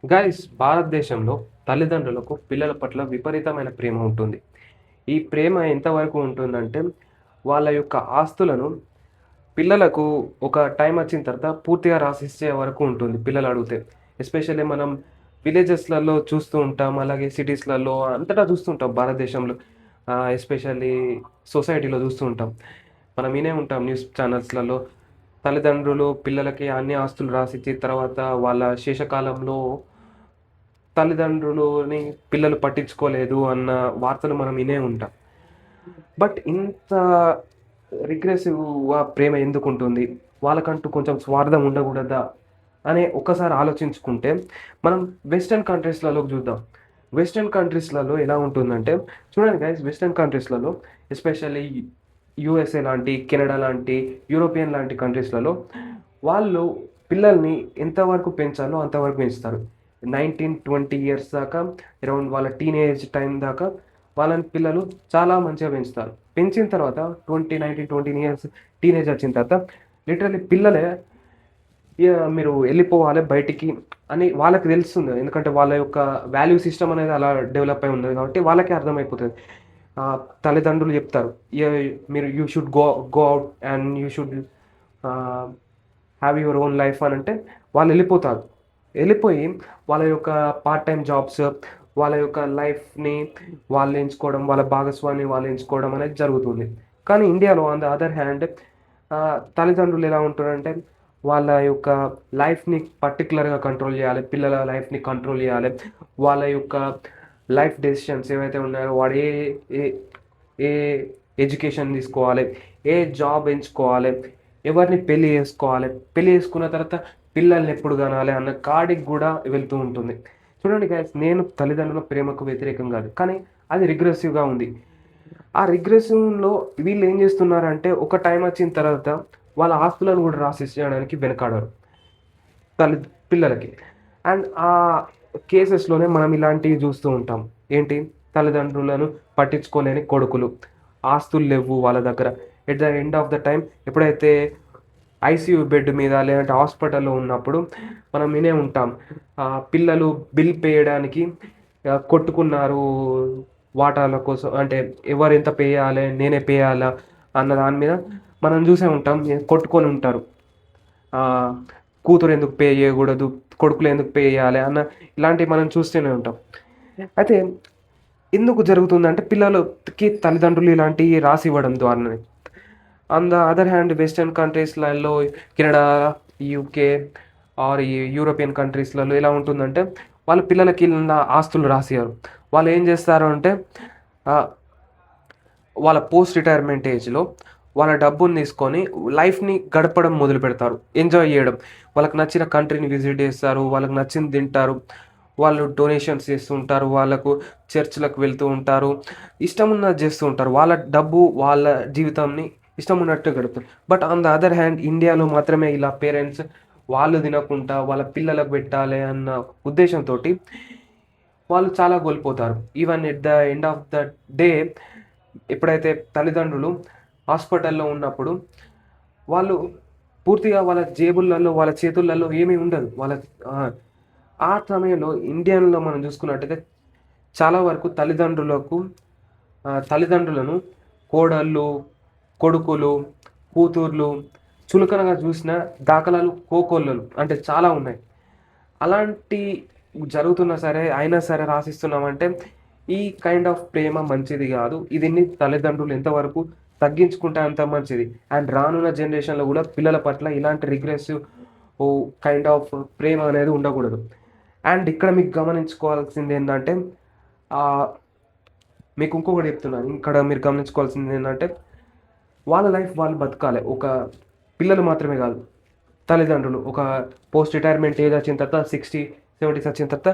Guys భారతదేశంలో తల్లిదండ్రులకు పిల్లల పట్ల విపరీతమైన ప్రేమ ఉంటుంది. ఈ ప్రేమ ఎంతవరకు ఉంటుందంటే, వాళ్ళ యొక్క ఆస్తులను పిల్లలకు ఒక టైం వచ్చిన తర్వాత పూర్తిగా రాసిచ్చే వరకు ఉంటుంది పిల్లలు అడిగితే. ఎస్పెషల్లీ మనం విలేజెస్‌లలో చూస్తూ ఉంటాం. అలాగే సిటీస్‌లలో అంతటా చూస్తూ ఉంటాం భారతదేశంలో. ఎస్పెషల్లీ సొసైటీలో చూస్తూ ఉంటాం. మనం వినే ఉంటాం న్యూస్ ఛానల్స్‌లలో తల్లిదండ్రులు పిల్లలకి అన్ని ఆస్తులు రాసిచ్చి తర్వాత వాళ్ళ శేషకాలంలో తల్లిదండ్రులని పిల్లలు పట్టించుకోలేదు అన్న వార్తలు మనం వినే ఉంటాం. బట్ ఇంత రిగ్రెసివ్‌గా ప్రేమ ఎందుకుంటుంది? వాళ్ళకంటూ కొంచెం స్వార్థం ఉండకూడదా? అని ఒక్కసారి ఆలోచించుకుంటే, మనం వెస్టర్న్ కంట్రీస్‌లలోకి చూద్దాం. వెస్టర్న్ కంట్రీస్‌లలో ఎలా ఉంటుందంటే, చూడండి గైస్ వెస్టర్న్ కంట్రీస్‌లలో ఎస్పెషల్లీ యూఎస్ఏ లాంటి, కెనడా లాంటి, యూరోపియన్ లాంటి కంట్రీస్‌లలో వాళ్ళు పిల్లల్ని ఎంతవరకు పెంచాలో అంతవరకు పెంచుతారు. 19, 20 ఇయర్స్ దాకా అరౌండ్ వాళ్ళ టీనేజ్ టైమ్ దాకా వాళ్ళని పిల్లలు చాలా మంచిగా పెంచుతారు. పెంచిన తర్వాత 20, 19, 20 ఇయర్స్ టీనేజ్ వచ్చిన తర్వాత లిటరల్లీ పిల్లలే మీరు ఎళ్ళిపోవాలి బయటికి అని వాళ్ళకి తెలుస్తుంది. ఎందుకంటే వాళ్ళ యొక్క వాల్యూ సిస్టమ్ అనేది అలా డెవలప్ అయి ఉన్నది కాబట్టి వాళ్ళకే అర్థమైపోతది. తల్లిదండ్రులు చెప్తారు. "యే మీరు you should go out and you should ఆహ్, హావ్ యువర్ ఓన్ లైఫ్" అనంటే వాళ్ళెళ్ళిపోతారు. ఎళ్ళిపోయి వాళ్ళ యొక్క పార్ట్ టైమ్ జాబ్స్, వాళ్ళ యొక్క లైఫ్‌ని వాళ్ళు ఎంచుకోవడం, వాళ్ళ భాగస్వామిని వాళ్ళు ఎంచుకోవడం అనేది జరుగుతుంది. కానీ ఇండియాలో ఆన్ ద అదర్ హ్యాండ్ తల్లిదండ్రులు ఎలా ఉంటారంటే, వాళ్ళ యొక్క లైఫ్‌ని పర్టిక్యులర్‌గా కంట్రోల్ జేయాలి. పిల్లల లైఫ్‌ని కంట్రోల్ జేయాలి. వాళ్ళ యొక్క లైఫ్ డెసిషన్స్ ఏవైతే ఉన్నాయో వాడు ఏ ఏ ఏ ఎడ్యుకేషన్ తీసుకోవాలి, ఏ జాబ్ ఎంచుకోవాలి, ఎవరిని పెళ్లి చేసుకోవాలి, పెళ్లి చేసుకున్న తర్వాత పిల్లల్నెప్పుడు కనాలి అన్న కాడికి గూడా వెళ్తూ ఉంటుంది. చూడండి గైస్ నేను తల్లిదండ్రుల ప్రేమకు వ్యతిరేకం గాదు. కానీ అది రిగ్రెసివ్‌గా ఉంది. ఆ రిగ్రెషన్‌లో వీళ్ళేం జేస్తున్నారంటే ఒక టైమొచ్చిన తర్వాత వాళ్ళ ఆస్తులను గూడా రాసిచ్చేయడానికి వెనకాడరు. తల్లి పిల్లలకి. అండ్ ఆ కేసెస్‌లోనే మనం ఇలాంటివి జూస్తూ ఉంటాం. ఏంటి? తల్లిదండ్రులను పట్టించుకోలేని కొడుకులు. ఆస్తులు లెవ్వు వాళ్ళ దగ్గర. At the end of the time ఎప్పుడైతే ఐసీయూ బెడ్ మీద లేదంటే హాస్పిటల్‌లో ఉన్నప్పుడు మనం వినే ఉంటాం. పిల్లలు బిల్ పే చేయడానికి కొట్టుకున్నారు వాటాల కోసం. అంటే ఎవరెంత పే చేయాలి? నేనే పే చేయాలా? అన్న దాని మీద మనం జూసే ఉంటాం. కొట్టుకొని ఉంటారు. ఆహ్, కూతురెందుకు పే చేయకూడదు? కొడుకులెందుకు పే చేయాలి? అన్న ఇలాంటివి మనం చూస్తూనే ఉంటాం. అయితే ఎందుకు జరుగుతుందంటే పిల్లలకి తల్లిదండ్రులు ఇలాంటియి రాసివ్వడం ద్వారానే. On the other hand western కంట్రీస్‌లలో కెనడా, యూకే ఆర్ ఈ యూరోపియన్ కంట్రీస్‌లలో ఎలా ఉంటుందంటే, వాళ్ళ పిల్లలకి నా ఆస్తులు రాసియ్యరు. వాళ్ళేం జేస్తారు అంటే ఆహ్, వాళ్ళ పోస్ట్ రిటైర్మెంట్ ఏజ్‌లో వాళ్ళ డబ్బుని తీసుకొని లైఫ్‌ని గడపడం మొదలుపెడతారు. ఎంజాయ్ జేయడం. వాళ్ళకి నచ్చిన కంట్రీని విజిట్ జేస్తారు. వాళ్ళకి నచ్చింది తింటారు. వాళ్ళు డొనేషన్స్ చేస్తూ ఉంటారు. వాళ్ళకు చర్చ్‌లకు వెళ్తూ ఉంటారు. ఇష్టమున్నది జేస్తూ ఉంటారు. వాళ్ళ డబ్బు, వాళ్ళ జీవితాన్ని ఇష్టమున్నట్టు గడుపుతారు. But on the other hand ఇండియాలో మాత్రమే ఇలా పేరెంట్స్ వాళ్ళు తినకుండా వాళ్ళ పిల్లలకు పెట్టాలి అన్న ఉద్దేశంతోటి వాళ్ళు చాలా కోల్పోతారు. Even at the end of the day ఎప్పుడైతే తల్లిదండ్రులు హాస్పిటల్‌లో ఉన్నప్పుడు వాళ్ళు పూర్తిగా వాళ్ళ జేబులలో, వాళ్ళ చేతులలో ఏమీ ఉండదు. ఆ! ఆ సమయంలో ఇండియన్‌లో మనం చూసుకున్నట్టయితే చాలా వరకు తల్లిదండ్రులను కోడళ్ళు, కొడుకులు, కూతుర్లు చులకనగా చూసిన దాఖలాలు కోకొల్లలు అంటే చాలా ఉన్నాయి. అలాంటి జరుగుతున్నా సరే, అయినా సరే రాసిస్తున్నామంటే, ఈ కైండ్ ఆఫ్ ప్రేమ మంచిది గాదు. దీన్ని తల్లిదండ్రులు ఎంతవరకు తగ్గించుకుంటే అంత మంచిది. అండ్ రానున్న జనరేషన్‌లో గూడా పిల్లల పట్ల ఇలాంటి రిగ్రెసివ్ కైండ్ ఆఫ్ ప్రేమ అనేది ఉండకూడదు. అండ్ ఇక్కడ మీకు గమనించుకోవాల్సిందేందంటే, ఆహ్, మీకు ఇంకొకటి చెప్తున్నాను. ఇక్కడ మీరు గమనించుకోవాల్సిందేందంటే, వాళ్ళ లైఫ్ వాళ్ళు బతకాలే. ఒక పిల్లలు మాత్రమే గాదు. తల్లిదండ్రులు ఒక పోస్ట్ రిటైర్మెంట్ ఏజ్ వచ్చిన తర్వాత 60, 70 వచ్చిన తర్వాత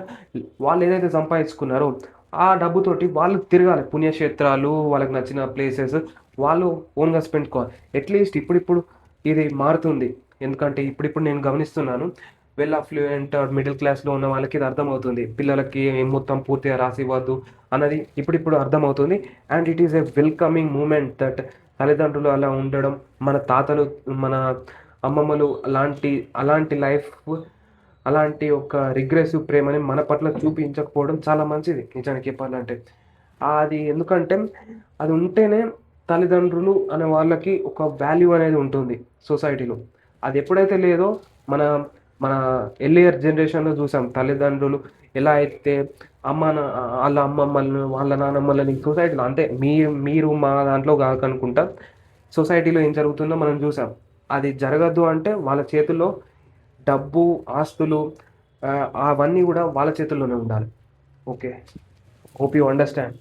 వాళ్ళేదైతే సంపాదించుకున్నారో, ఆ డబ్బుతోటి వాళ్ళు తిరగాలి. పుణ్యక్షేత్రాలు, వాళ్ళకి నచ్చిన ప్లేసెస్ వాళ్ళు ఓన్‌గా స్పెండుకోవాలి. అట్‌లీస్ట్ ఇప్పుడిప్పుడు ఇది మారుతుంది. ఎందుకంటే ఇప్పుడిప్పుడు నేను గమనిస్తున్నాను. వెల్ అఫ్లూయెంట్ ఆర్ మిడిల్ క్లాస్‌లో ఉన్న వాళ్ళకి ఇది అర్థమవుతుంది. పిల్లలకి మొత్తం పూర్తిగా రాసివ్వద్దు అన్నది ఇప్పుడిప్పుడు అర్థమవుతుంది. And it is a welcoming moment that తల్లిదండ్రులు అలా ఉండడం, మన తాతలు, మన అమ్మమ్మలు అలాంటి లైఫ్ అలాంటి ఒక రిగ్రెసివ్ ప్రేమని మన పట్ల చూపించకపోవడం చాలా మంచిది నిజానికి చెప్పాలంటే. అది ఎందుకంటే అది ఉంటేనే తల్లిదండ్రులు అనే వాళ్ళకి ఒక వాల్యూ అనేది ఉంటుంది సొసైటీలో. అది ఎప్పుడైతే లేదో మన మన ఎర్లియర్ జనరేషన్‌లో చూసాం. తల్లిదండ్రులు ఎలా అయితే ఆళ్ళ అమ్మమ్మలను, వాళ్ళ నానమ్మలని సొసైటీలో అంటే మీరు మా దాంట్లో కాదనుకుంటా. సొసైటీలో ఏం జరుగుతుందో మనం చూసాం. అది జరగద్దు అంటే వాళ్ళ చేతుల్లో డబ్బు, ఆస్తులు అవన్నీ గూడా వాళ్ళ చేతుల్లోనే ఉండాలి. ఓకే. Hope you understand.